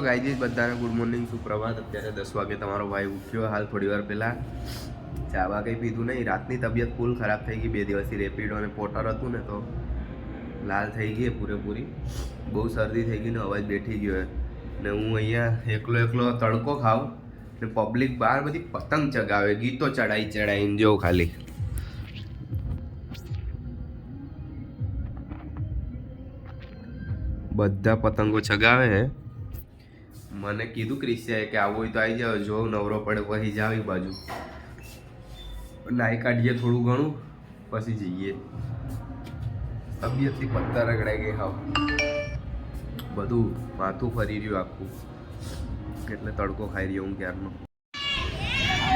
Guys બધાને good morning, સુપ્રભાત। અત્યારે 10 વાગે તમારો ભાઈ ઉઠ્યો હાલ થોડી વાર પહેલાં। ચાવા કંઈ પીધું નહીં, રાતની તબિયત ફૂલ ખરાબ થઈ ગઈ। 2 દિવસથી રેપિડો અને પોટર હતું ને તો લાલ થઈ ગઈ પૂરેપૂરી, બહુ શરદી થઈ ગઈ ને અવાજ બેઠી ગયો ને હું અહીંયા એકલો તડકો ખાઉં ને પબ્લિક બહાર બધી પતંગ ચગાવે, ગીતો ચડાવીને જો ખાલી બધા પતંગો ચગાવે હે। મને કીધું ક્રિશિયાએ કે આવું હોય તો આવી જાવ, જો નવરો પડે પછી જાવ એ બાજુ નાઈ કાઢીએ થોડું ઘણું પછી જઈએ। તબિયતથી પત્તા રગડાઈ ગઈ, હાવ બધું માથું ફરી રહ્યું આખું, એટલે તડકો ખાઈ રહ્યો હું ક્યારનો।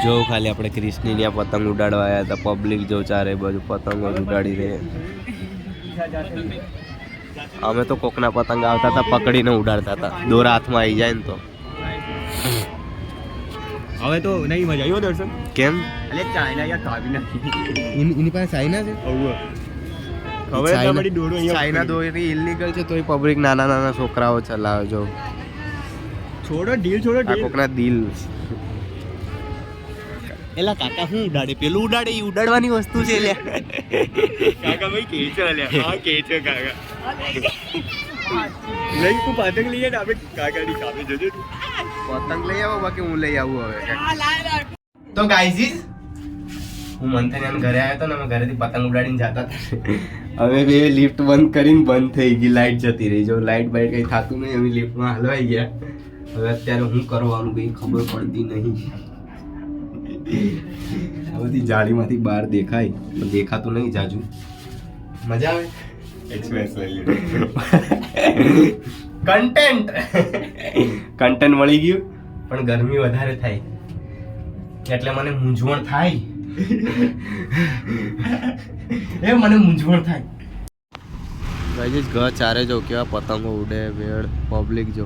જો ખાલી આપણે ક્રિશની ત્યાં પતંગ ઉડાડવા આવ્યા હતા, પબ્લિક જો ચારે બાજુ પતંગો ઉડાડી રહી। અમે તો કોકના પતંગ આવતા હતા પકડીને ઉડાડતા હતા, દોરા હાથમાં આવી જાય ને તો। હવે તો નહીં મજા આવ્યો દર્શન। કેમ? અલે ચાઇના યાર કાવી નથી, એની પાસે ચાઇના છે। હવે તમારી દોરો અહીંયા ચાઇના દોરી ઇલીગલ છે તોય પબ્લિક નાના છોકરાઓ ચલાવે। જો છોડો ડીલ, છોડો આ કોકના દિલ। એલા કાકા હું ઉડાડે, પેલું ઉડાડે, ઈ ઉડાડવાની વસ્તુ છે લે કાકા ભાઈ કે છે લે, હા કે છે કાકા લઈ તું પતંગ લઈએ ને આપણે કાકાની સામે જજો પતંગ લઈ આવો, બાકી હું લઈ આવું હવે। તો ગાઈઝ હું મંથન ઘરે આવ્યો હતો ને, અમે ઘરેથી પતંગ ઉડાડીને જતા હતા। હવે બે લિફ્ટ બંધ કરીને બંધ થઈ ગઈ, લાઈટ જતી રહી। જો લાઈટ બાઈટ કઈ થતું નહીં, અમે લિફ્ટમાં હલવાઈ ગયા। હવે અત્યારે હું કરવાનું કઈ ખબર પડતી નહીં। આ બધી જાળીમાંથી બહાર દેખાય પણ દેખાતું નહીં જાજુ। મજા આવે એક્સપ્રેસ લઈ લે કન્ટેન્ટ મળી ગયું, પણ ગરમી વધારે થાય એટલે મને મૂંઝવણ થાય મને મૂંઝવણ થાય। ગાઈઝ ઘર ચારે જો કેવા પતંગો ઉડે, વેડ પબ્લિક જો